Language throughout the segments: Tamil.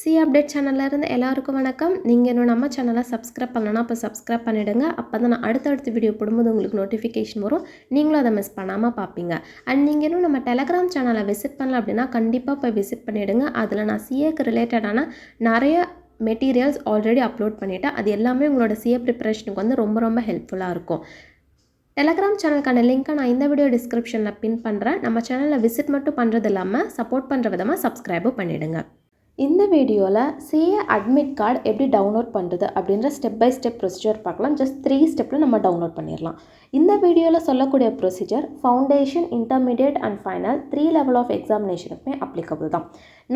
சி அப்டேட் சேனல்ல இருந்து எல்லாருக்கும் வணக்கம். நீங்கள் இன்னும் நம்ம சேனலை சப்ஸ்கிரைப் பண்ணலன்னா அப்போ சப்ஸ்கிரைப் பண்ணிவிடுங்க. அப்போ தான் நான் அடுத்தடுத்த வீடியோ போடும்போது உங்களுக்கு நோட்டிஃபிகேஷன் வரும். நீங்களும் அதை மிஸ் பண்ணாமல் பார்ப்பீங்க. அண்ட் நீங்கள் இன்னும் நம்ம டெலகிராம் சேனலை விசிட் பண்ணல அப்படின்னா கண்டிப்பாக போய் விசிட் பண்ணிவிடுங்க. அதில் நான் சிஏக்கு ரிலேட்டடான நிறைய மெட்டீரியல்ஸ் ஆல்ரெடி அப்லோட் பண்ணிவிட்டேன். அது எல்லாமே உங்களோட சிஏ ப்ரிப்பரேஷனுக்கு வந்து ரொம்ப ஹெல்ப்ஃபுல்லாக இருக்கும். டெலகிராம் சேனலுக்கான லிங்க்கை நான் இந்த வீடியோ டிஸ்கிரிப்ஷனில் பின் பண்ணுறேன். நம்ம சேனலில் விசிட் மட்டும் பண்ணுறது இல்லாமல் சப்போர்ட் பண்ணுற விதமாக சப்ஸ்கிரைபும் பண்ணிவிடுங்க. இந்த வீடியோவில் சிஏ அட்மிட் கார்டு எப்படி டவுன்லோட் பண்ணுறது அப்படின்ற ஸ்டெப் பை ஸ்டெப் ப்ரொசீஜர் பார்க்கலாம். ஜஸ்ட் 3 ஸ்டெப்பில் நம்ம டவுன்லோட் பண்ணிடலாம். இந்த வீடியோவில் சொல்லக்கூடிய procedure foundation, intermediate and final 3 level of எக்ஸாமினேஷனுக்குமே அப்ளிகபிள் தான்.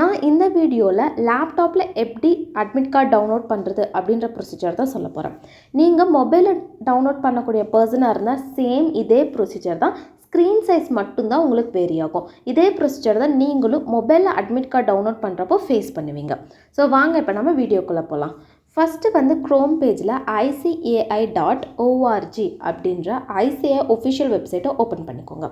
நான் இந்த வீடியோவில் லேப்டாப்பில் எப்படி அட்மிட் கார்டு டவுன்லோட் பண்ணுறது அப்படின்ற ப்ரொசீஜர் தான் சொல்ல போகிறேன். நீங்கள் மொபைலில் டவுன்லோட் பண்ணக்கூடிய பர்சனாக இருந்தால் சேம் இதே ப்ரொசீஜர் தான். ஸ்க்ரீன் சைஸ் மட்டும்தான் உங்களுக்கு வேரி ஆகும். இதே ப்ரொசீஜர் தான் நீங்களும் மொபைலில் அட்மிட் கார்டு டவுன்லோட் பண்ணுறப்போ ஃபேஸ் பண்ணுவீங்க. ஸோ வாங்க இப்போ நம்ம வீடியோக்குள்ளே போகலாம். ஃபஸ்ட்டு வந்து க்ரோம் பேஜில் ICAI.org அப்படின்ற ICAI ஒஃபிஷியல் வெப்சைட்டை ஓப்பன் பண்ணிக்கோங்க.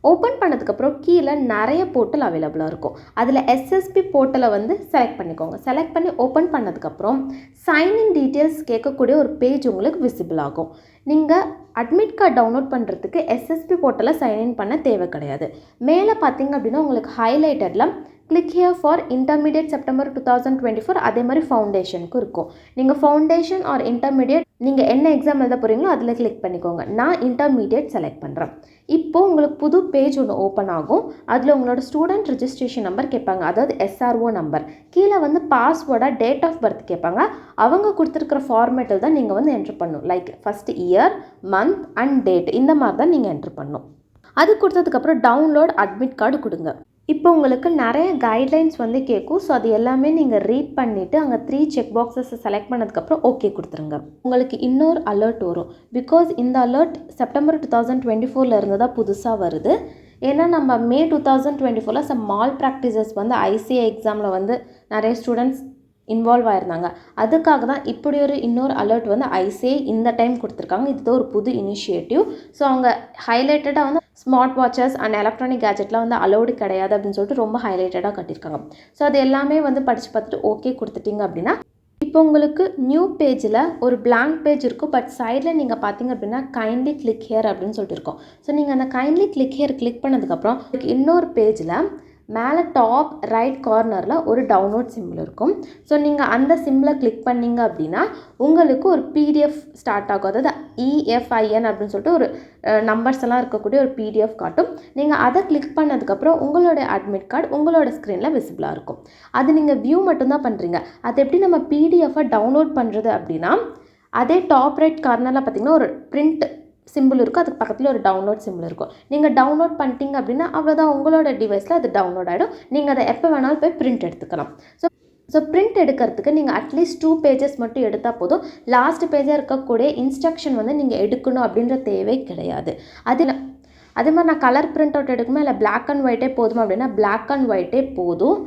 ஓப்பன் பண்ணதுக்கப்புறம் கீழே நிறைய போர்ட்டல் அவைலபிளாக இருக்கும். அதில் SSP போர்ட்டலை வந்து செலக்ட் பண்ணிக்கோங்க. செலக்ட் பண்ணி ஓப்பன் பண்ணதுக்கப்புறம் சைன்இன் டீட்டெயில்ஸ் கேட்கக்கூடிய ஒரு பேஜ் உங்களுக்கு விசிபிள் ஆகும். நீங்கள் அட்மிட் கார்டு டவுன்லோட் பண்ணுறதுக்கு SSP போர்ட்டலில் சைன்இன் பண்ண தேவை கிடையாது. மேலே பார்த்தீங்க அப்படின்னா உங்களுக்கு ஹைலைட்டடில் click here for intermediate September 2024 அதே மாதிரி ஃபவுண்டேஷனுக்கு இருக்கும். நீங்கள் ஃபவுண்டேஷன் ஆர் இன்டர்மீடியட் நீங்கள் என்ன எக்ஸாம் எழுத போகிறீங்களோ அதில் கிளிக் பண்ணிக்கோங்க. நான் இன்டர்மீடியட் செலக்ட் பண்ணுறேன். இப்போது உங்களுக்கு புது பேஜ் ஒன்று ஓப்பன் ஆகும். அதில் உங்களோட ஸ்டூடெண்ட் ரிஜிஸ்ட்ரேஷன் நம்பர் கேட்பாங்க, அதாவது SRO நம்பர். கீழே வந்து பாஸ்வேர்டாக டேட் ஆஃப் பர்த் கேட்பாங்க. அவங்க கொடுத்துருக்கிற ஃபார்மேட்டில் தான் நீங்கள் வந்து என்ட்ரு பண்ணணும். Like first year, month and date, இந்த மாதிரி தான் நீங்கள் என்ட்ரு பண்ணணும். அது கொடுத்ததுக்கப்புறம் டவுன்லோட் அட்மிட் கார்டு கொடுங்க. இப்போ உங்களுக்கு நிறைய கைட்லைன்ஸ் வந்து கேட்கும். ஸோ அது எல்லாமே நீங்கள் ரீட் பண்ணிவிட்டு அங்கே 3 செக் பாக்ஸஸ் செலக்ட் பண்ணதுக்கப்புறம் ஓகே கொடுத்துருங்க. உங்களுக்கு இன்னொரு அலர்ட் வரும். பிகாஸ் இந்த அலர்ட் செப்டம்பர் 2024 இருந்து தான் புதுசாக வருது. ஏன்னா நம்ம மே 2024 சம் மால் ப்ராக்டிசஸ் வந்து ICAI எக்ஸாமில் வந்து நிறைய ஸ்டூடெண்ட்ஸ் இன்வால்வ் ஆயிருந்தாங்க. அதுக்காக தான் இப்படி ஒரு இன்னொரு அலர்ட் வந்து ICAI இந்த டைம் கொடுத்துருக்காங்க. இது ஒரு புது இனிஷியேட்டிவ். ஸோ அவங்க ஹைலைட்டடாக வந்து ஸ்மார்ட் வாட்சஸ் அண்ட் எலக்ட்ரானிக் கேஜெட்லாம் வந்து அலௌடு கிடையாது அப்படின்னு சொல்லிட்டு ரொம்ப ஹைலைட்டடாக கட்டியிருக்காங்க. ஸோ அது எல்லாமே வந்து படித்து பார்த்துட்டு ஓகே கொடுத்துட்டிங்க அப்படின்னா இப்போ உங்களுக்கு நியூ பேஜில் ஒரு blank பேஜ் இருக்கும். பட் சைடில் நீங்கள் பார்த்தீங்க அப்படின்னா கைண்ட்லி கிளிக் ஹியர் அப்படின்னு சொல்லிட்டு இருக்கோம். ஸோ நீங்கள் அந்த கைண்ட்லி கிளிக் ஹியர் கிளிக் பண்ணதுக்கப்புறம் இன்னொரு பேஜில் மேலே டாப் ரைட் கார்னரில் ஒரு டவுன்லோட் சிம்பிள் இருக்கும். ஸோ நீங்கள் அந்த சிம்பிளை கிளிக் பண்ணிங்க அப்படின்னா உங்களுக்கு ஒரு PDF ஸ்டார்ட் ஆகும். அதாவது EFIN அப்படின்னு சொல்லிட்டு ஒரு நம்பர்ஸ் எல்லாம் இருக்கக்கூடிய ஒரு PDF காட்டும். நீங்கள் அதை கிளிக் பண்ணதுக்கப்புறம் உங்களோட அட்மிட் கார்டு உங்களோட ஸ்க்ரீனில் விசிபிளாக இருக்கும். அது நீங்கள் வியூ மட்டும்தான் பண்ணுறீங்க. அது எப்படி நம்ம PDF-ஐ டவுன்லோட் பண்ணுறது அப்படின்னா அதே டாப் ரைட் கார்னரில் பார்த்தீங்கன்னா ஒரு பிரிண்ட் சிம்பிள் இருக்கும். அதுக்கு பக்கத்தில் ஒரு டவுன்லோட் சிம்பிள் இருக்கும். நீங்கள் டவுன்லோட் பண்ணிட்டீங்க அப்படின்னா அவ்வளோதான், உங்களோட டிவைஸில் அது டவுன்லோட் ஆகிடும். நீங்கள் அதை எப்போ வேணாலும் போய் பிரிண்ட் எடுத்துக்கலாம். ஸோ பிரிண்ட் எடுக்கிறதுக்கு நீங்கள் அட்லீஸ்ட் 2 பேஜஸ் மட்டும் எடுத்தால் போதும். லாஸ்ட் பேஜாக இருக்கக்கூடிய இன்ஸ்ட்ரக்ஷன் வந்து நீங்கள் எடுக்கணும் அப்படின்ற தேவை கிடையாது. அதே மாதிரி நான் கலர் பிரிண்ட் அவுட் எடுக்குமா இல்லை பிளாக் அண்ட் ஒயிட்டே போதுமா அப்படின்னா பிளாக் அண்ட் ஒயிட்டே போதும்.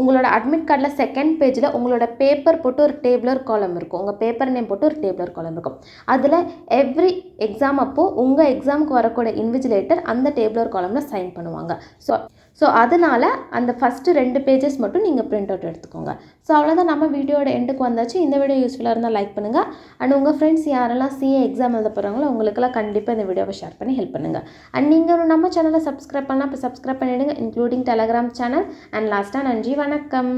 உங்களோட அட்மிட் கார்டில் செகண்ட் பேஜில் உங்களோட பேப்பர் போட்டு ஒரு டேபிளர் காலம் இருக்கும். உங்கள் பேப்பர் நேம் போட்டு ஒரு டேபிளர் காலம் இருக்கும். அதில் எவ்ரி எக்ஸாம் அப்போது உங்கள் எக்ஸாமுக்கு வரக்கூடிய இன்விஜிலேட்டர் அந்த டேபிளர் காலமில் சைன் பண்ணுவாங்க. ஸோ அதனால் அந்த ஃபஸ்ட்டு 2 பேஜஸ் மட்டும் நீங்கள் பிரிண்ட் அவுட் எடுத்துக்கோங்க. ஸோ அவ்வளோதான், நம்ம வீடியோட எண்டுக்கு வந்தாச்சு. இந்த வீடியோ யூஸ்ஃபுல்லாக இருந்தால் லைக் பண்ணுங்கள். அண்ட் உங்கள் ஃப்ரெண்ட்ஸ் யாரெல்லாம் CA எக்ஸாம் எழுத போகிறாங்களோ உங்களுக்கெல்லாம் கண்டிப்பாக இந்த வீடியோவை ஷேர் பண்ணி ஹெல்ப் பண்ணுங்கள். அண்ட் நீங்கள் நம்ம சேனலை சப்ஸ்கிரைப் பண்ணலாம், இப்போ சப்ஸ்கிரைப் பண்ணிவிடுங்க, இன்க்ளூடிங் டெலகிராம் சேனல். அண்ட் லாஸ்ட்டாக நன்றி, வணக்கம்.